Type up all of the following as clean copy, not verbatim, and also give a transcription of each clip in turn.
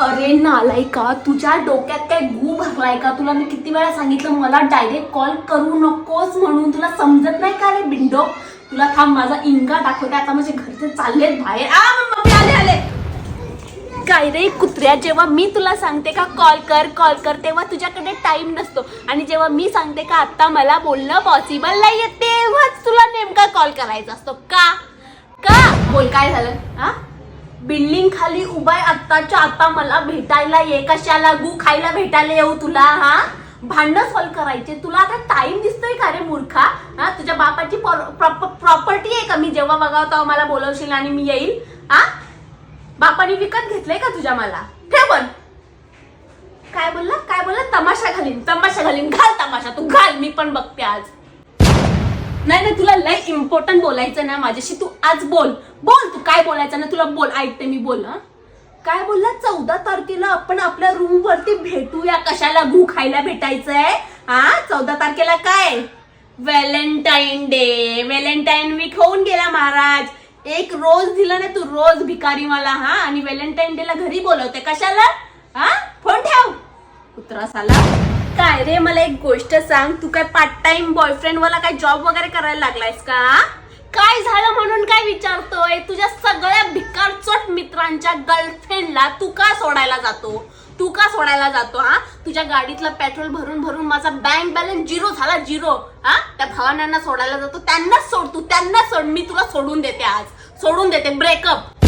अरे नालायका, तुझ्या डोक्यात काय गू भरलाय का? तुला मी किती वेळा सांगितलं मला डायरेक्ट कॉल करू नकोस म्हणून. तुला समजत नाही का रे बिंडो? तुला थांब, माझा इंगा दाखवते आता. माझे घरचे चाललेत बाहेर. मम्मी आले. काय रे कुत्र्या, जेव्हा मी तुला सांगते का कॉल कर तेव्हा तुझ्याकडे टाइम नसतो, आणि जेव्हा मी सांगते का आता मला बोलणं पॉसिबल नाहीये तेव्हाच तुला नेमका कॉल करायचा असतो. का बोल, काय झालं? बिल्डिंग खाली उभा आहे आत्ताच्या आता, मला भेटायला ये. कशाला? गू खायला भेटायला येऊ तुला? भांडण सॉल्व करायचे. तुला आता टाइम दिसतोय का रे मूर्खा? तुझ्या बापाची प्रॉपर्टी आहे का? मी जेव्हा बघावं तेव्हा मला बोलवशील आणि मी येईल? बापाने विकत घेतलंय का तुझ्या मला? ठेव पण. काय बोलला? तमाशा घालीन. घाल तमाशा, तू घाल, मी पण बघते आज. नाही, तुला लय इम्पॉर्टंट बोलायचं ना माझ्याशी. तू आज बोल. तू काय बोलायचं ना तुला? बोल, ऐकते मी. बोल. काय बोलला? 14 तारखेला आपण आपल्या रूम वरती भेटूया. कशाला? गू खायला भेटायचंय? 14 तारखेला काय? Valentine day. व्हॅलेंटाईन वीक होऊन गेला महाराज. एक रोज दिला ना तू, रोज भिकारी मला. आणि व्हॅलेंटाईन डे ला घरी बोलवते. कशाला? फोन ठेव कुत्रा साला. काय रे, मला एक गोष्ट सांग. तू काय पार्ट टाइम बॉयफ्रेंड वाला काय जॉब वगैरे करायला लागलायस का? काय झालं म्हणून काय विचारतोय? तुझ्या सगळ्या भिकारचोट मित्रांच्या गर्लफ्रेंडला तू का सोडायला जातो? तुझ्या गाडीतलं पेट्रोल भरून माझा बँक बॅलन्स झिरो झाला. त्या भावांना सोडायला जातो. त्यांनाच सोड. मी तुला सोडून देते आज. ब्रेकअप.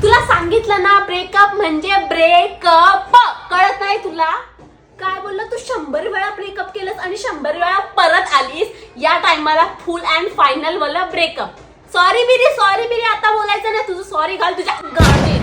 तुला सांगितलं ना, ब्रेकअप म्हणजे ब्रेकअप. कळत नाही तुला? काय बोललं? तू 100 वेळा ब्रेकअप केलंस आणि 100 वेळा परत आलीस. या टायमाला फुल अँड फायनल वाला ब्रेकअप. सॉरी बिरी आता बोलायचं नाही. तुझं सॉरी घाल तुझ्या गाडीत.